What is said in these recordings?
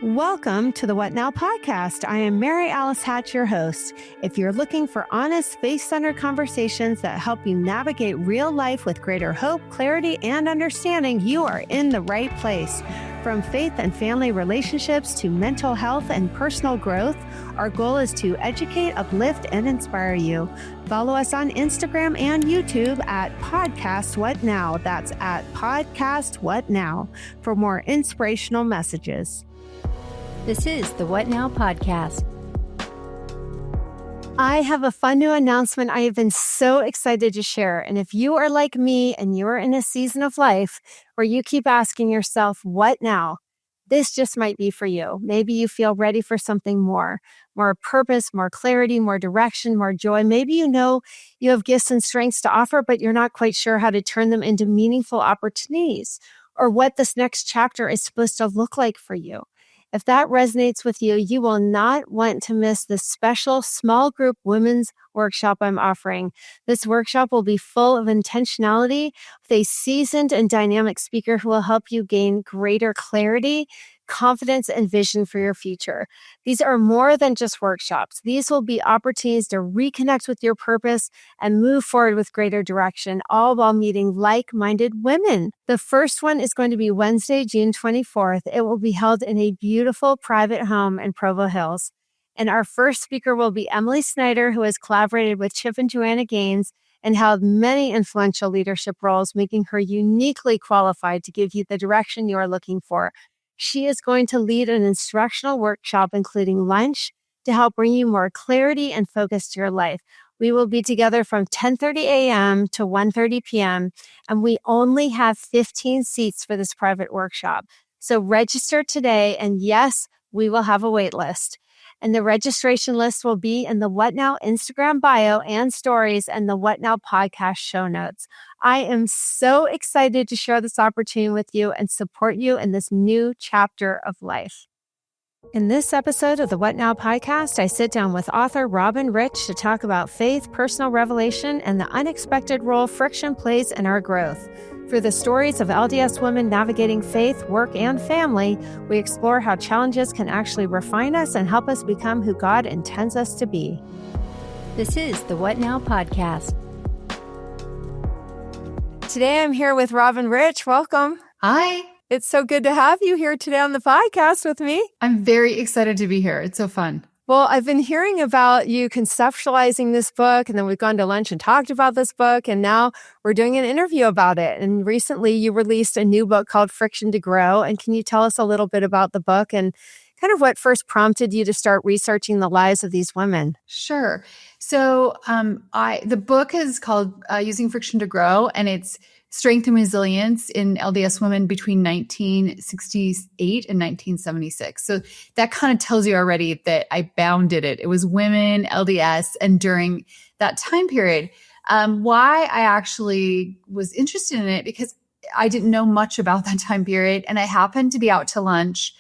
Welcome to the What Now podcast. I am Mary Alice Hatch, your host. If you're looking for honest, faith-centered conversations that help you navigate real life with greater hope, clarity, and understanding, you are in the right place. From faith and family relationships to mental health and personal growth, our goal is to educate, uplift, and inspire you. Follow us on Instagram and YouTube at Podcast What Now. That's at Podcast What Now for more inspirational messages. This is the What Now podcast. I have a fun new announcement I have been so excited to share. And if you are like me and you're in a season of life where you keep asking yourself, what now? This just might be for you. Maybe you feel ready for something more purpose, more clarity, more direction, more joy. Maybe you know you have gifts and strengths to offer, but you're not quite sure how to turn them into meaningful opportunities or what this next chapter is supposed to look like for you. If that resonates with you, you will not want to miss this special small group women's workshop I'm offering. This workshop will be full of intentionality with a seasoned and dynamic speaker who will help you gain greater clarity, confidence, and vision for your future. These are more than just workshops. These will be opportunities to reconnect with your purpose and move forward with greater direction, all while meeting like-minded women. The first one is going to be Wednesday, June 24th. It will be held in a beautiful private home in Provo Hills. And our first speaker will be Emily Snyder, who has collaborated with Chip and Joanna Gaines and held many influential leadership roles, making her uniquely qualified to give you the direction you are looking for. She is going to lead an instructional workshop, including lunch, to help bring you more clarity and focus to your life. We will be together from 10:30 a.m. to 1:30 p.m., and we only have 15 seats for this private workshop. So register today, and yes, we will have a wait list. And the registration list will be in the What Now Instagram bio and stories and the What Now podcast show notes. I am so excited to share this opportunity with you and support you in this new chapter of life. In this episode of the What Now podcast, I sit down with author Robin Ritch to talk about faith, personal revelation, and the unexpected role friction plays in our growth. Through the stories of LDS women navigating faith, work, and family, we explore how challenges can actually refine us and help us become who God intends us to be. This is the What Now podcast. Today I'm here with Robin Ritch. Welcome. Hi. It's so good to have you here today on the podcast with me. I'm very excited to be here. It's so fun. Well, I've been hearing about you conceptualizing this book, and then we've gone to lunch and talked about this book, and now we're doing an interview about it. And recently you released a new book called Friction to Grow. And can you tell us a little bit about the book and kind of what first prompted you to start researching the lives of these women? Sure. So the book is called Using Friction to Grow, and it's Strength and Resilience in LDS Women between 1968 and 1976. So that kind of tells you already that I bounded it. It was women, LDS, and during that time period. Why I actually was interested in it, because I didn't know much about that time period, and I happened to be out to lunch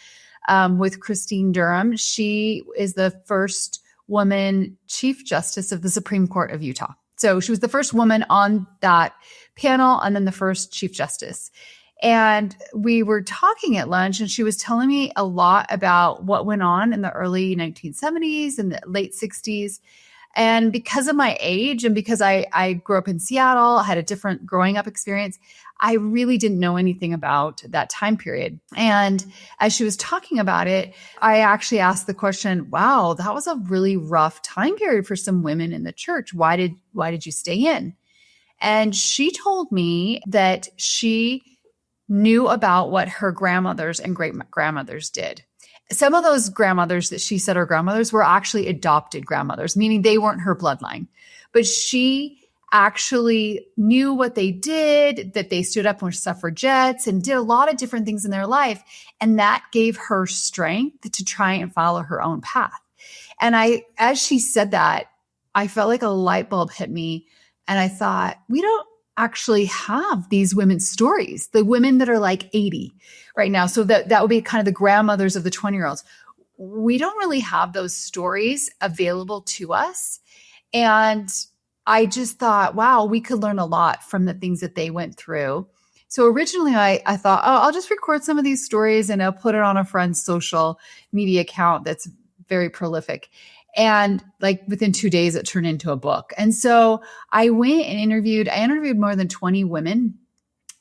with Christine Durham. She is the first woman Chief Justice of the Supreme Court of Utah. So she was the first woman on that panel and then the first Chief Justice. And we were talking at lunch, and she was telling me a lot about what went on in the early 1970s and the late 60s. And because of my age and because I grew up in Seattle, I had a different growing up experience, I really didn't know anything about that time period. And as she was talking about it, I actually asked the question, wow, that was a really rough time period for some women in the church. Why did you stay in? And she told me that she knew about what her grandmothers and great-grandmothers did. Some of those grandmothers that she said are grandmothers were actually adopted grandmothers, meaning they weren't her bloodline. But she actually knew what they did, that they stood up and were suffragettes and did a lot of different things in their life. And that gave her strength to try and follow her own path. And as she said that, I felt like a light bulb hit me. And I thought, we don't actually have these women's stories, the women that are like 80 right now. So that would be kind of the grandmothers of the 20-year-olds. We don't really have those stories available to us. And I just thought, wow, we could learn a lot from the things that they went through. So originally I thought, oh, I'll just record some of these stories and I'll put it on a friend's social media account that's very prolific. And like within 2 days, it turned into a book. And so I went and I interviewed more than 20 women,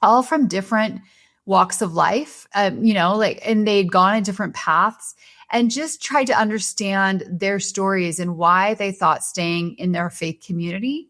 all from different walks of life, and they'd gone in different paths, and just tried to understand their stories and why they thought staying in their faith community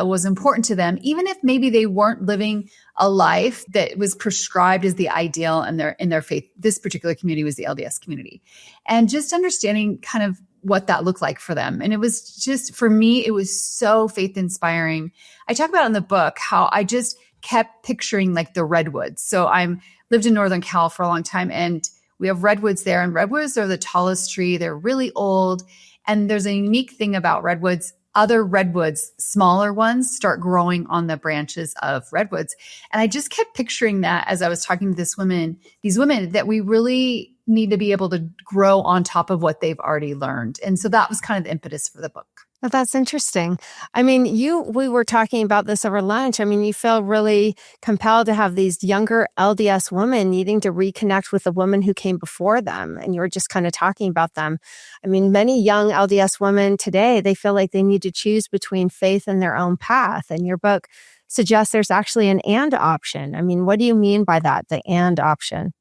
was important to them, even if maybe they weren't living a life that was prescribed as the ideal in their faith. This particular community was the LDS community, and just understanding kind of what that looked like for them. And it was just, for me, it was so faith inspiring. I talk about in the book how I just kept picturing like the redwoods. So I'm lived in Northern Cal for a long time, and we have redwoods there, and redwoods are the tallest tree. They're really old. And there's a unique thing about redwoods. Other redwoods, smaller ones, start growing on the branches of redwoods. And I just kept picturing that as I was talking to these women, that we really need to be able to grow on top of what they've already learned. And so that was kind of the impetus for the book. Well, that's interesting. I mean, we were talking about this over lunch. I mean, you feel really compelled to have these younger LDS women needing to reconnect with the woman who came before them. And you were just kind of talking about them. I mean, many young LDS women today, they feel like they need to choose between faith and their own path. And your book suggests there's actually an and option. I mean, what do you mean by that, the and option?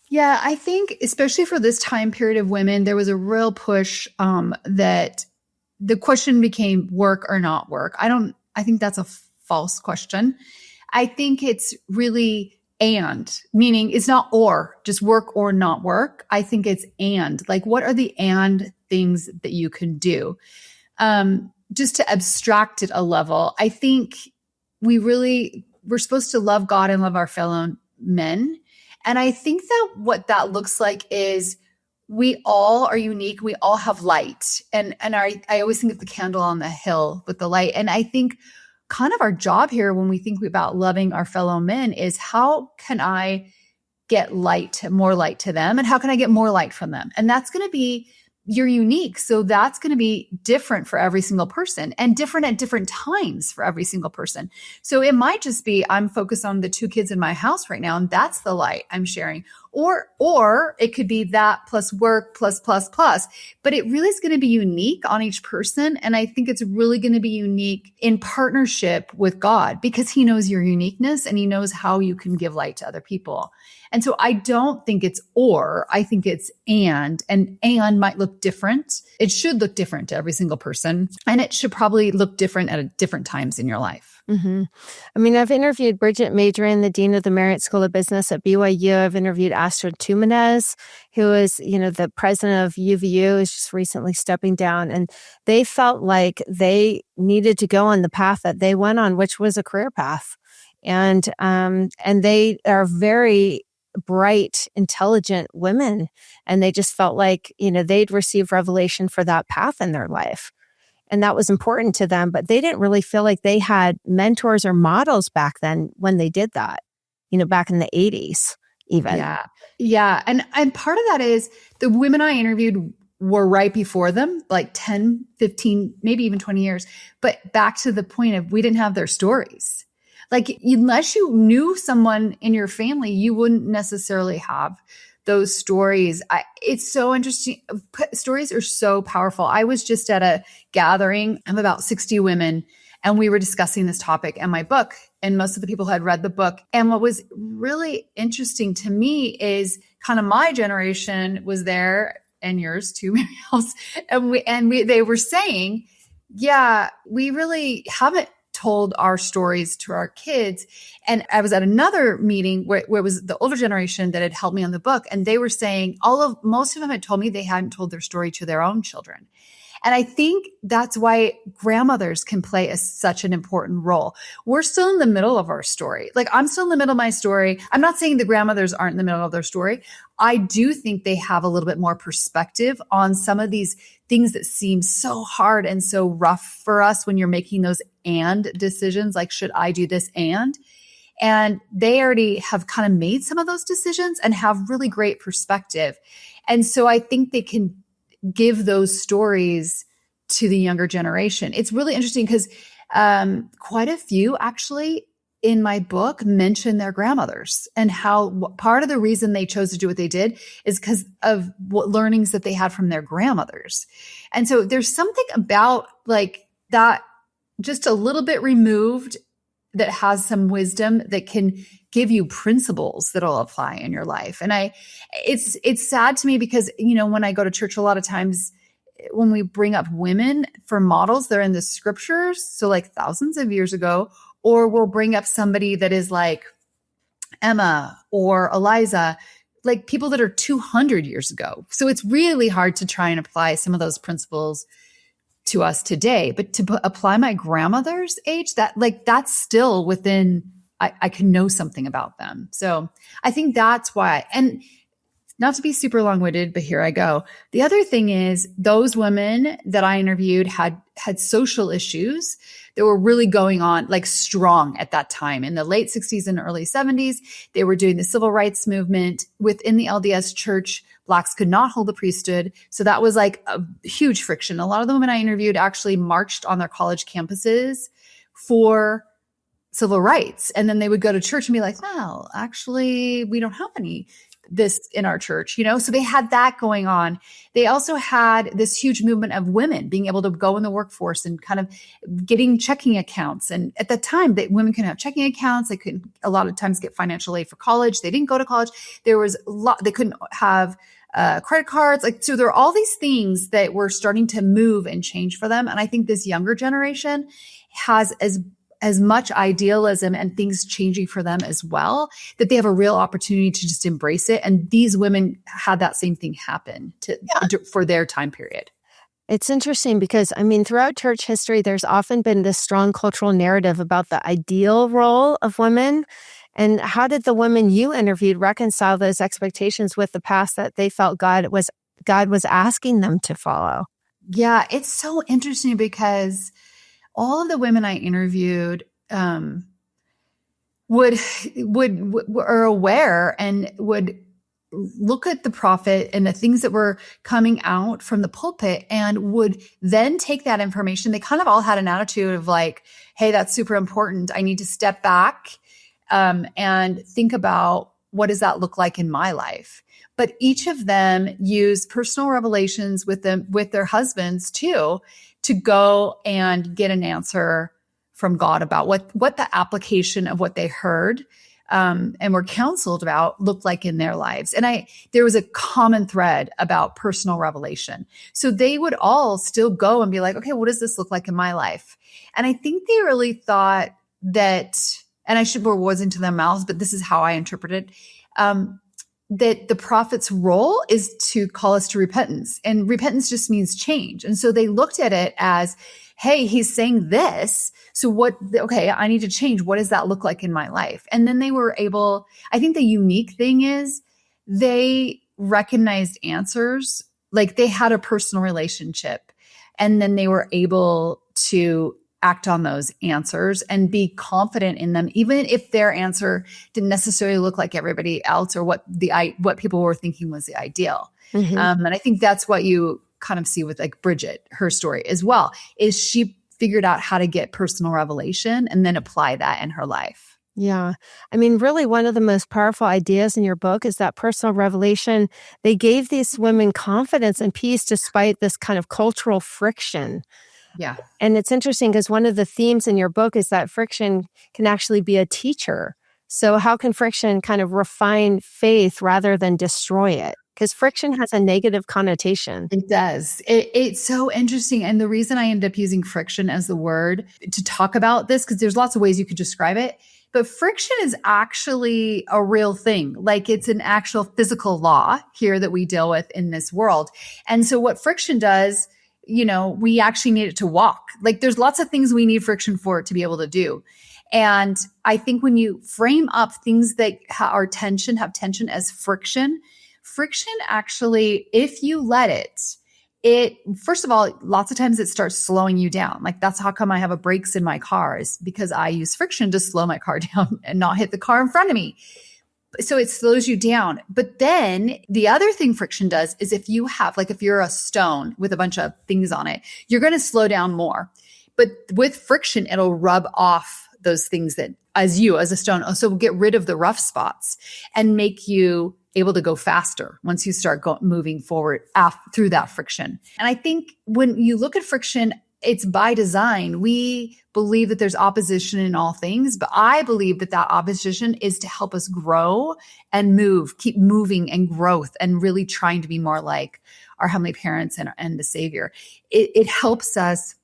Yeah, I think especially for this time period of women, there was a real push that the question became work or not work. I think that's a false question. I think it's really and, meaning it's not or, just work or not work. I think it's and, like, what are the and things that you can do? Just to abstract it a level, I think we're supposed to love God and love our fellow men. And I think that what that looks like is we all are unique. We all have light. And I always think of the candle on the hill with the light. And I think kind of our job here when we think about loving our fellow men is, how can I get more light to them? And how can I get more light from them? And that's going to be, you're unique. So that's going to be different for every single person, and different at different times for every single person. So it might just be, I'm focused on the 2 kids in my house right now, and that's the light I'm sharing. Or it could be that plus work plus. But it really is going to be unique on each person. And I think it's really going to be unique in partnership with God, because He knows your uniqueness and He knows how you can give light to other people. And so I don't think it's or, I think it's and might look different. It should look different to every single person. And it should probably look different at different times in your life. Mm-hmm. I mean, I've interviewed Bridget Majorin, the Dean of the Marriott School of Business at BYU. I've interviewed Astrid Tumenez, who is, the president of UVU, is just recently stepping down. And they felt like they needed to go on the path that they went on, which was a career path. And they are very bright, intelligent women. And they just felt like, they'd received revelation for that path in their life. And that was important to them, but they didn't really feel like they had mentors or models back then when they did that, back in the 80s even. Yeah. And part of that is the women I interviewed were right before them, like 10, 15, maybe even 20 years. But back to the point of, we didn't have their stories. Like, unless you knew someone in your family, you wouldn't necessarily have those stories. It's so interesting. Stories are so powerful. I was just at a gathering of about 60 women, and we were discussing this topic and my book, and most of the people had read the book. And what was really interesting to me is kind of my generation was there, and yours too, Mary Alice. And they were saying, yeah, we really haven't told our stories to our kids. And I was at another meeting where it was the older generation that had helped me on the book. And they were saying most of them had told me they hadn't told their story to their own children. And I think that's why grandmothers can play such an important role. We're still in the middle of our story. Like, I'm still in the middle of my story. I'm not saying the grandmothers aren't in the middle of their story. I do think they have a little bit more perspective on some of these things that seem so hard and so rough for us when you're making those and decisions, like, should I do this and they already have kind of made some of those decisions and have really great perspective. And so I think they can give those stories to the younger generation. It's really interesting because quite a few actually in my book mention their grandmothers and how part of the reason they chose to do what they did is because of what learnings that they had from their grandmothers. And so there's something about like that, just a little bit removed, that has some wisdom that can give you principles that'll apply in your life. And it's sad to me because, you know, when I go to church, a lot of times when we bring up women for models, they're in the scriptures. So like thousands of years ago, or we'll bring up somebody that is like Emma or Eliza, like people that are 200 years ago. So it's really hard to try and apply some of those principles to us today. But to apply my grandmother's age, that's still within, I can know something about them. So I think that's why. And not to be super long-winded, but here I go. The other thing is those women that I interviewed had social issues that were really going on, like strong at that time. In the late 60s and early 70s, they were doing the civil rights movement. Within the LDS church, Blacks could not hold the priesthood. So that was like a huge friction. A lot of the women I interviewed actually marched on their college campuses for civil rights. And then they would go to church and be like, well, actually, we don't have any this in our church, you know? So they had that going on. They also had this huge movement of women being able to go in the workforce and kind of getting checking accounts. And at the time that women couldn't have checking accounts, they couldn't a lot of times get financial aid for college. They didn't go to college. There was a lot, they couldn't have credit cards. Like, so there are all these things that were starting to move and change for them. And I think this younger generation has as much idealism and things changing for them as well, that they have a real opportunity to just embrace it. And these women had that same thing happen for their time period. It's interesting because, I mean, throughout church history, there's often been this strong cultural narrative about the ideal role of women. And how did the women you interviewed reconcile those expectations with the past that they felt God was asking them to follow? Yeah, it's so interesting because all of the women I interviewed are aware and would look at the prophet and the things that were coming out from the pulpit and would then take that information. They kind of all had an attitude of like, hey, that's super important. I need to step back and think about what does that look like in my life. But each of them used personal revelations with their husbands too, to go and get an answer from God about what the application of what they heard and were counseled about looked like in their lives. And there was a common thread about personal revelation. So they would all still go and be like, okay, what does this look like in my life? And I think they really thought that, and I should put words into their mouths, but this is how I interpret it, that the prophet's role is to call us to repentance. And repentance just means change. And so they looked at it as, hey, he's saying this. So I need to change. What does that look like in my life? And then they were able, I think the unique thing is they recognized answers, like they had a personal relationship. And then they were able to act on those answers and be confident in them, even if their answer didn't necessarily look like everybody else or what people were thinking was the ideal. Mm-hmm. And I think that's what you kind of see with like Bridget, her story as well, is she figured out how to get personal revelation and then apply that in her life. Yeah. I mean, really one of the most powerful ideas in your book is that personal revelation. They gave these women confidence and peace despite this kind of cultural friction. Yeah. And it's interesting because one of the themes in your book is that friction can actually be a teacher. So how can friction kind of refine faith rather than destroy it? Because friction has a negative connotation. It does. It's so interesting. And the reason I end up using friction as the word to talk about this, because there's lots of ways you could describe it, but friction is actually a real thing. Like it's an actual physical law here that we deal with in this world. And so what friction does, you know, we actually need it to walk. Like there's lots of things we need friction for it to be able to do. And I think when you frame up things that have tension as friction actually, if you let it, first of all, lots of times it starts slowing you down. Like that's how come I have a brakes in my car, is because I use friction to slow my car down and not hit the car in front of me. So it slows you down. But then the other thing friction does is if you're a stone with a bunch of things on it, you're going to slow down more. But with friction, it'll rub off those things that as a stone. So get rid of the rough spots and make you able to go faster once you start moving forward through that friction. And I think when you look at friction, it's by design. We believe that there's opposition in all things, but I believe that opposition is to help us grow and keep moving and growth and really trying to be more like our heavenly parents and the Savior. It helps us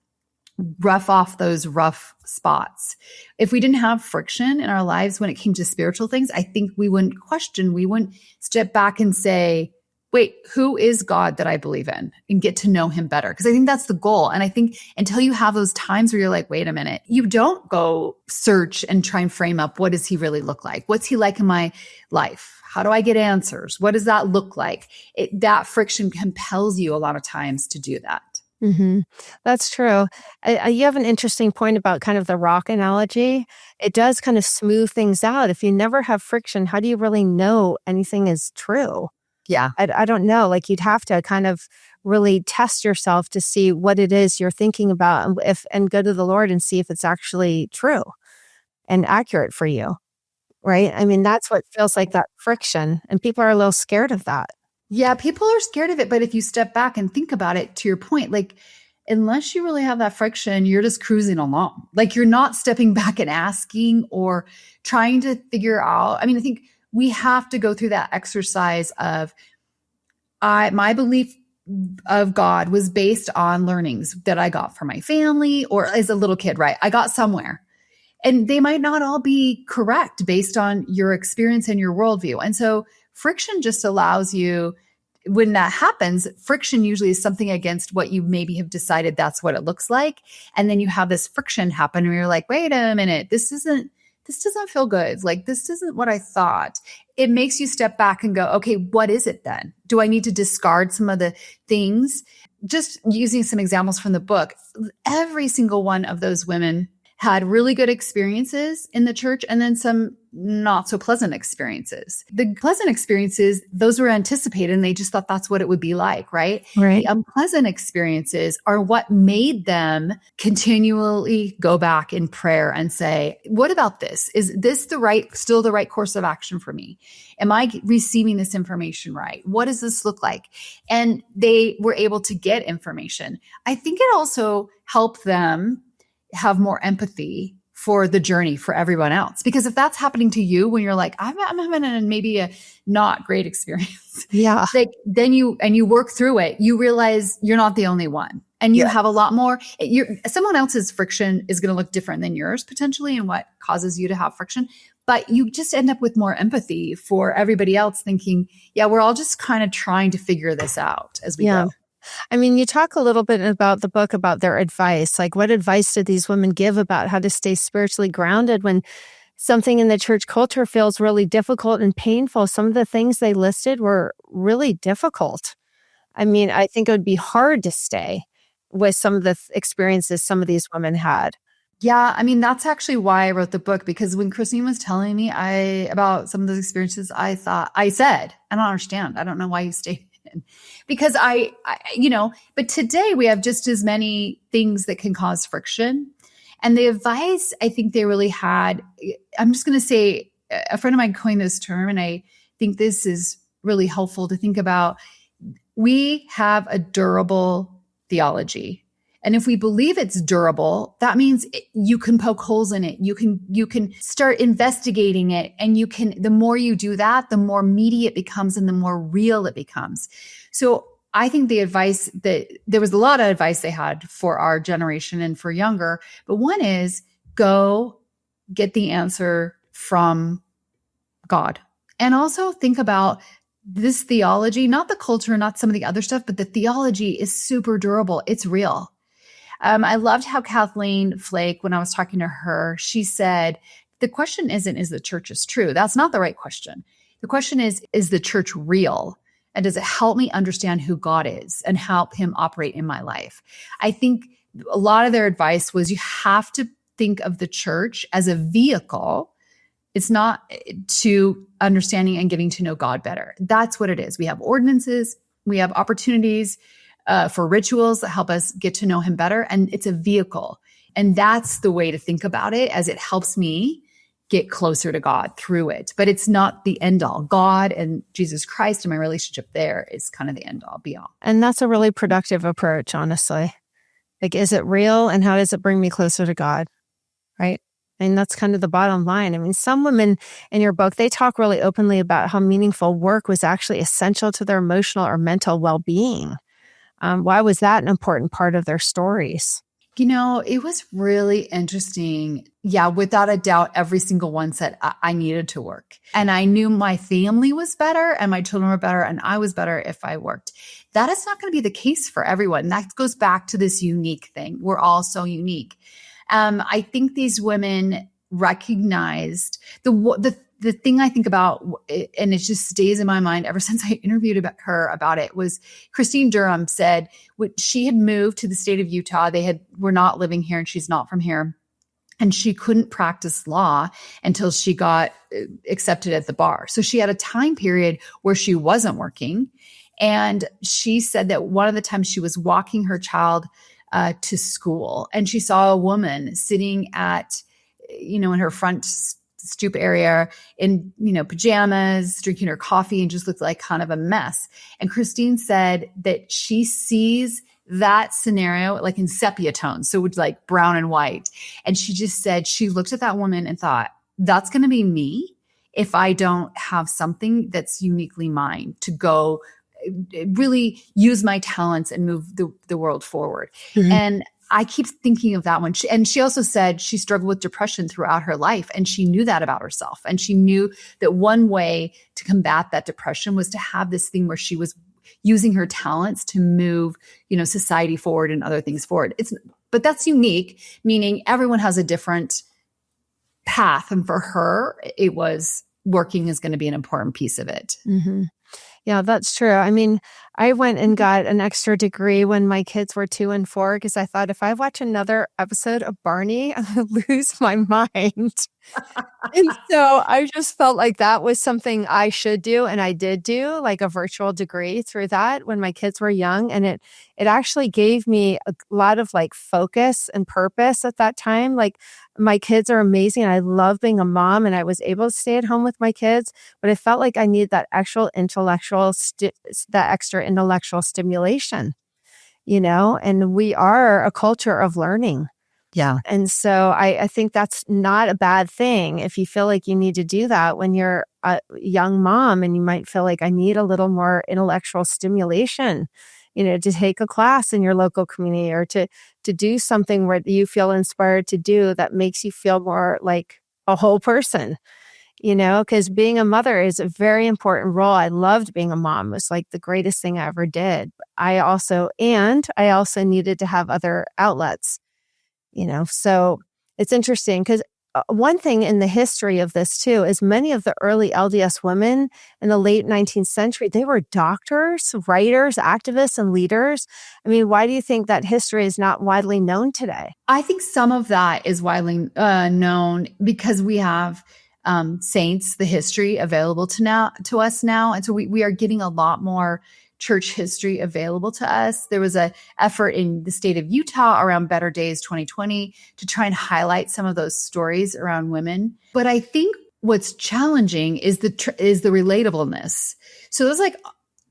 rough off those rough spots. If we didn't have friction in our lives when it came to spiritual things, I think we wouldn't question, we wouldn't step back and say, wait, who is God that I believe in, and get to know him better? Because I think that's the goal. And I think until you have those times where you're like, wait a minute, you don't go search and try and frame up, what does he really look like? What's he like in my life? How do I get answers? What does that look like? That friction compels you a lot of times to do that. Mm-hmm. That's true. You have an interesting point about kind of the rock analogy. It does kind of smooth things out. If you never have friction, how do you really know anything is true? Yeah. I don't know. Like, you'd have to kind of really test yourself to see what it is you're thinking about, and go to the Lord and see if it's actually true and accurate for you. Right? I mean, that's what feels like that friction. And people are a little scared of that. Yeah, people are scared of it. But if you step back and think about it, to your point, like, unless you really have that friction, you're just cruising along. Like, you're not stepping back and asking or trying to figure out. I mean, I think we have to go through that exercise of my belief of God was based on learnings that I got from my family or as a little kid, right? I got somewhere. And they might not all be correct based on your experience and your worldview. And so friction just allows you, when that happens, friction usually is something against what you maybe have decided that's what it looks like. And then you have this friction happen where you're like, wait a minute, this doesn't feel good. Like, this isn't what I thought. It makes you step back and go, okay, what is it then? Do I need to discard some of the things? Just using some examples from the book, every single one of those women had really good experiences in the church and then some not so pleasant experiences. The pleasant experiences, those were anticipated and they just thought that's what it would be like, right? Right. The unpleasant experiences are what made them continually go back in prayer and say, what about this? Is this still the right course of action for me? Am I receiving this information right? What does this look like? And they were able to get information. I think it also helped them have more empathy for the journey for everyone else. Because if that's happening to you when you're like, I'm having maybe a not great experience. Yeah. Like, then you work through it, you realize you're not the only one. And you have a lot more, someone else's friction is going to look different than yours potentially, and what causes you to have friction. But you just end up with more empathy for everybody else, thinking, yeah, we're all just kind of trying to figure this out as we go. I mean, you talk a little bit about the book about their advice. Like, what advice did these women give about how to stay spiritually grounded when something in the church culture feels really difficult and painful? Some of the things they listed were really difficult. I mean, I think it would be hard to stay with some of the experiences some of these women had. Yeah, I mean, that's actually why I wrote the book, because when Christine was telling me about some of those experiences, I said, I don't understand. I don't know why you stayed. Because but today we have just as many things that can cause friction. And the advice I think they really had, I'm just going to say, a friend of mine coined this term, and I think this is really helpful to think about. We have a durable theology. And if we believe it's durable, that means you can poke holes in it. You can start investigating it. And the more you do that, the more meaty it becomes and the more real it becomes. So I think there was a lot of advice they had for our generation and for younger, but one is go get the answer from God. And also think about this theology, not the culture, not some of the other stuff, but the theology is super durable. It's real. I loved how Kathleen Flake, when I was talking to her, she said, the question isn't, is the church is true? That's not the right question. The question is the church real? And does it help me understand who God is and help him operate in my life? I think a lot of their advice was you have to think of the church as a vehicle. It's not to understanding and getting to know God better. That's what it is. We have ordinances, we have opportunities for rituals that help us get to know him better. And it's a vehicle. And that's the way to think about it, as it helps me get closer to God through it. But it's not the end all. God and Jesus Christ and my relationship there is kind of the end all be all. And that's a really productive approach, honestly. Like, is it real? And how does it bring me closer to God? Right? And that's kind of the bottom line. I mean, some women in your book, they talk really openly about how meaningful work was actually essential to their emotional or mental well-being. Why was that an important part of their stories? It was really interesting. Yeah, without a doubt, every single one said I needed to work. And I knew my family was better and my children were better and I was better if I worked. That is not going to be the case for everyone. That goes back to this unique thing. We're all so unique. I think these women recognized the thing I think about, and it just stays in my mind ever since I interviewed her about it, was Christine Durham said she had moved to the state of Utah. Were not living here and she's not from here. And she couldn't practice law until she got accepted at the bar. So she had a time period where she wasn't working. And she said that one of the times she was walking her child to school and she saw a woman sitting at, in her front stoop area in, pajamas, drinking her coffee and just looked like kind of a mess. And Christine said that she sees that scenario like in sepia tones. So it's like brown and white. And she just said she looked at that woman and thought, that's going to be me if I don't have something that's uniquely mine to go really use my talents and move the world forward. Mm-hmm. And I keep thinking of that one. She also said she struggled with depression throughout her life, and she knew that about herself. And she knew that one way to combat that depression was to have this thing where she was using her talents to move, society forward and other things forward. But that's unique, meaning everyone has a different path. And for her, it was working is going to be an important piece of it. Mm-hmm. Yeah, that's true. I mean, I went and got an extra degree when my kids were 2 and 4 because I thought if I watch another episode of Barney, I'll lose my mind. And so I just felt like that was something I should do. And I did do like a virtual degree through that when my kids were young. And it actually gave me a lot of like focus and purpose at that time. Like my kids are amazing. And I love being a mom and I was able to stay at home with my kids, but I felt like I needed that actual that extra intellectual stimulation, and we are a culture of learning. Yeah. And so I think that's not a bad thing if you feel like you need to do that when you're a young mom and you might feel like I need a little more intellectual stimulation, to take a class in your local community or to do something where you feel inspired to do that makes you feel more like a whole person, because being a mother is a very important role. I loved being a mom. It was like the greatest thing I ever did. I also needed to have other outlets. So it's interesting because one thing in the history of this too is many of the early LDS women in the late 19th century, they were doctors, writers, activists, and leaders. I mean, why do you think that history is not widely known today? I think some of that is widely known because we have saints, the history available to us now. And so we are getting a lot more church history available to us. There was an effort in the state of Utah around Better Days 2020 to try and highlight some of those stories around women. But I think what's challenging is the relatableness. So it was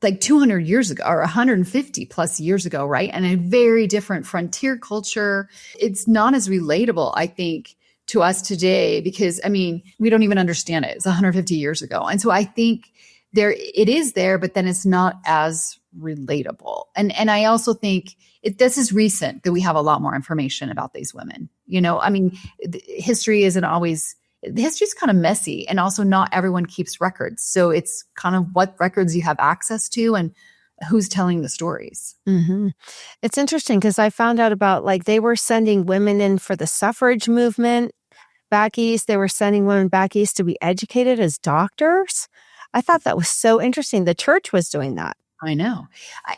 like 200 years ago or 150 plus years ago, right? And a very different frontier culture. It's not as relatable, I think, to us today because, we don't even understand it. It's 150 years ago. And so I think it is there, but then it's not as relatable. And I also think this is recent that we have a lot more information about these women. History isn't always, history's kind of messy, and also not everyone keeps records. So it's kind of what records you have access to and who's telling the stories. Mm-hmm. It's interesting because I found out about they were sending women in for the suffrage movement back east. They were sending women back east to be educated as doctors. I thought that was so interesting. The church was doing that. I know.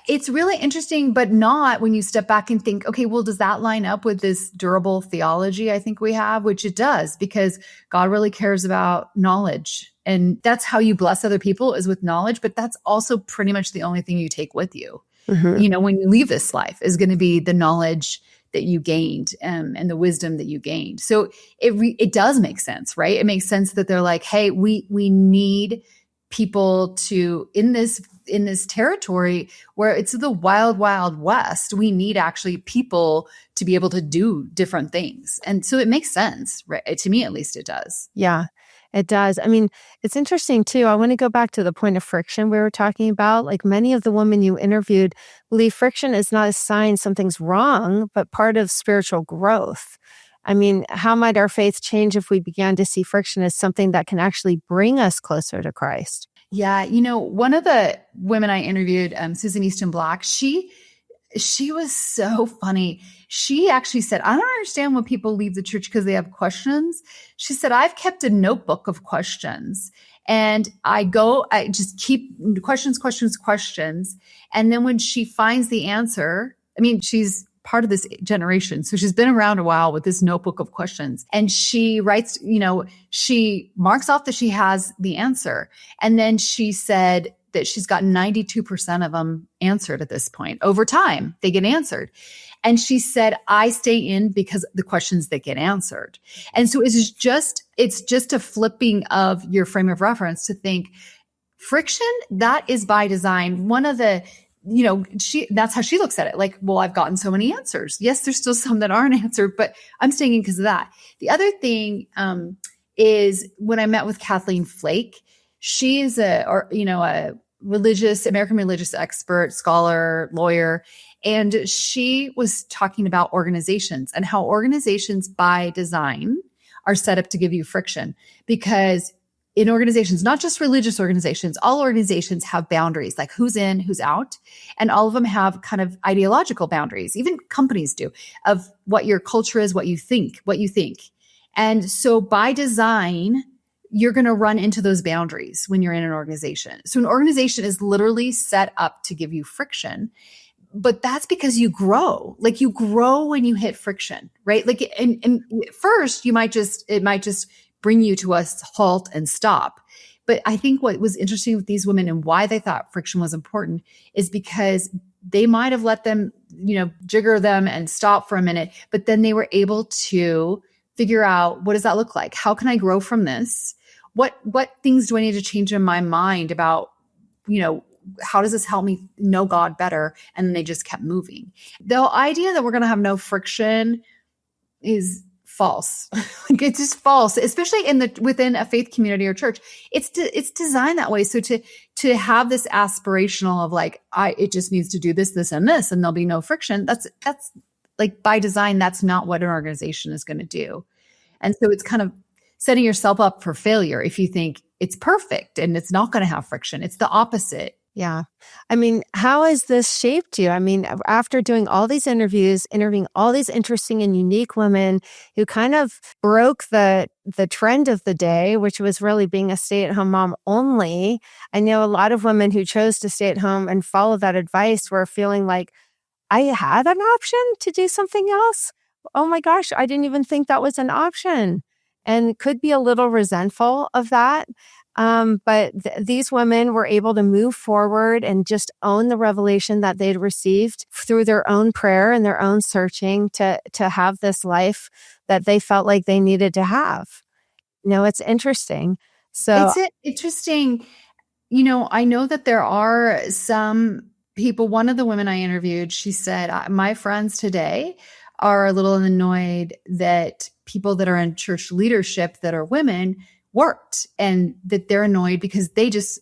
It's really interesting, but not when you step back and think, okay, well, does that line up with this durable theology I think we have? Which it does, because God really cares about knowledge. And that's how you bless other people is with knowledge, but that's also pretty much the only thing you take with you. Mhm. when you leave this life is going to be the knowledge that you gained and the wisdom that you gained. So it does make sense, right? It makes sense that they're like, hey, we need people to in this territory where it's the wild, wild west. We need actually people to be able to do different things. And so it makes sense, right? To me, at least it does. Yeah, it does. I mean, it's interesting too. I want to go back to the point of friction we were talking about. Like many of the women you interviewed believe friction is not a sign something's wrong, but part of spiritual growth. I mean, how might our faith change if we began to see friction as something that can actually bring us closer to Christ? Yeah. One of the women I interviewed, Susan Easton Black, she was so funny. She actually said, I don't understand when people leave the church because they have questions. She said, I've kept a notebook of questions and I just keep questions. And then when she finds the answer, I mean, she's part of this generation. So she's been around a while with this notebook of questions and she writes, she marks off that she has the answer. And then she said that she's got 92% of them answered at this point. Over time, they get answered. And she said, I stay in because the questions that get answered. And so it's just a flipping of your frame of reference to think friction, that is by design. One of the that's how she looks at it. Like, well, I've gotten so many answers. Yes, there's still some that aren't answered, but I'm staying in because of that. The other thing is when I met with Kathleen Flake, she is a American religious expert, scholar, lawyer, and she was talking about organizations and how organizations by design are set up to give you friction because in organizations, not just religious organizations, all organizations have boundaries, like who's in, who's out. And all of them have kind of ideological boundaries. Even companies do, of what your culture is, what you think. And so by design, you're going to run into those boundaries when you're in an organization. So an organization is literally set up to give you friction. But that's because you grow. Like you grow when you hit friction, right? Like, and first it might just bring you to a halt and stop. But I think what was interesting with these women and why they thought friction was important is because they might have let them, jigger them and stop for a minute, but then they were able to figure out, what does that look like? How can I grow from this? What things do I need to change in my mind about, how does this help me know God better? And then they just kept moving. The idea that we're going to have no friction is false. Like it's just false, especially within a faith community or church. It's designed that way. So to have this aspirational of like, it just needs to do this, this, and this, and there'll be no friction. That's like by design, that's not what an organization is going to do. And so it's kind of setting yourself up for failure if you think it's perfect and it's not going to have friction. It's the opposite. Yeah. I mean, how has this shaped you? I mean, after doing all these interviews, interviewing all these interesting and unique women who kind of broke the trend of the day, which was really being a stay-at-home mom only. I know a lot of women who chose to stay at home and follow that advice were feeling like, I had an option to do something else. Oh my gosh, I didn't even think that was an option. And could be a little resentful of that. But these women were able to move forward and just own the revelation that they'd received through their own prayer and their own searching to have this life that they felt like they needed to have. It's interesting. So it's interesting. I know that there are some people, one of the women I interviewed, she said, my friends today are a little annoyed that people that are in church leadership that are women worked and that they're annoyed because they just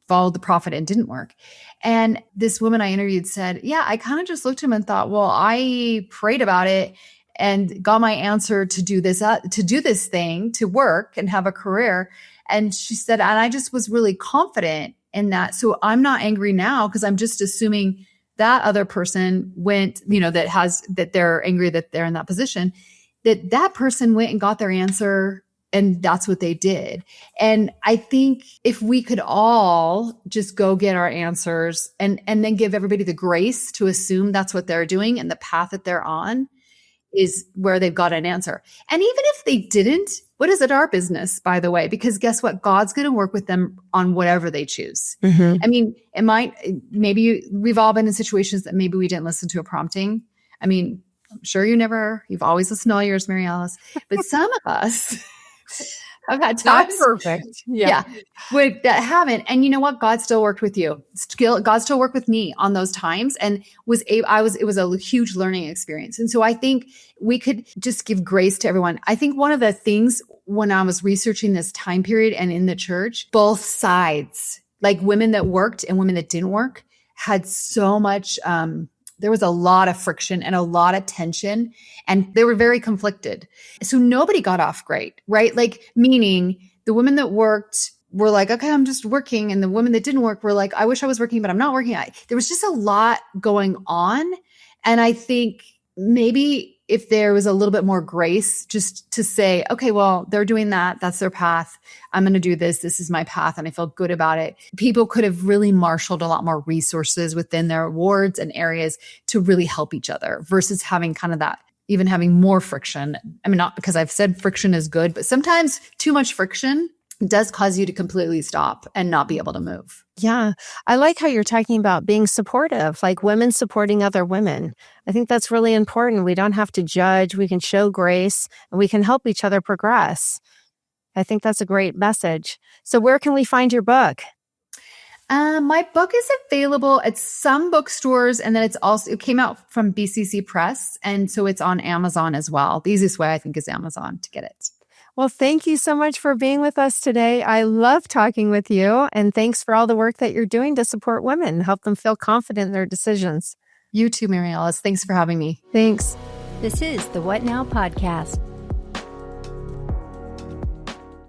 followed the prophet and didn't work. And this woman I interviewed said, yeah, I kind of just looked at him and thought, well, I prayed about it and got my answer to do this thing, to work and have a career. And she said, and I just was really confident in that. So I'm not angry now because I'm just assuming that other person went, that they're angry that they're in that position, that person went and got their answer. And that's what they did. And I think if we could all just go get our answers and then give everybody the grace to assume that's what they're doing and the path that they're on, is where they've got an answer. And even if they didn't, what is it our business, by the way? Because guess what? God's going to work with them on whatever they choose. Mm-hmm. I mean, we've all been in situations that maybe we didn't listen to a prompting. I mean, I'm sure you've always listened to all yours, Mary Alice, but some of us have had times. Not perfect. Yeah. That haven't. And you know what? God still worked with you. God still worked with me on those times, and it was a huge learning experience. And so I think we could just give grace to everyone. I think one of the things when I was researching this time period and in the church, both sides, like women that worked and women that didn't work, had so much, there was a lot of friction and a lot of tension, and they were very conflicted. So nobody got off great, right? Like, meaning the women that worked were like, okay, I'm just working. And the women that didn't work were like, I wish I was working, but I'm not working. There was just a lot going on. And I think maybe if there was a little bit more grace just to say, okay, well, they're doing that. That's their path. I'm going to do this. This is my path. And I feel good about it. People could have really marshaled a lot more resources within their wards and areas to really help each other versus having kind of that, even having more friction. I mean, not because I've said friction is good, but sometimes too much friction does cause you to completely stop and not be able to move. Yeah. I like how you're talking about being supportive, like women supporting other women. I think that's really important. We don't have to judge. We can show grace and we can help each other progress. I think that's a great message. So where can we find your book? My book is available at some bookstores, and then it came out from BCC Press. And so it's on Amazon as well. The easiest way, I think, is Amazon to get it. Well, thank you so much for being with us today. I love talking with you, and thanks for all the work that you're doing to support women, help them feel confident in their decisions. You too, Mary Alice. Thanks for having me. Thanks. This is the What Now Podcast.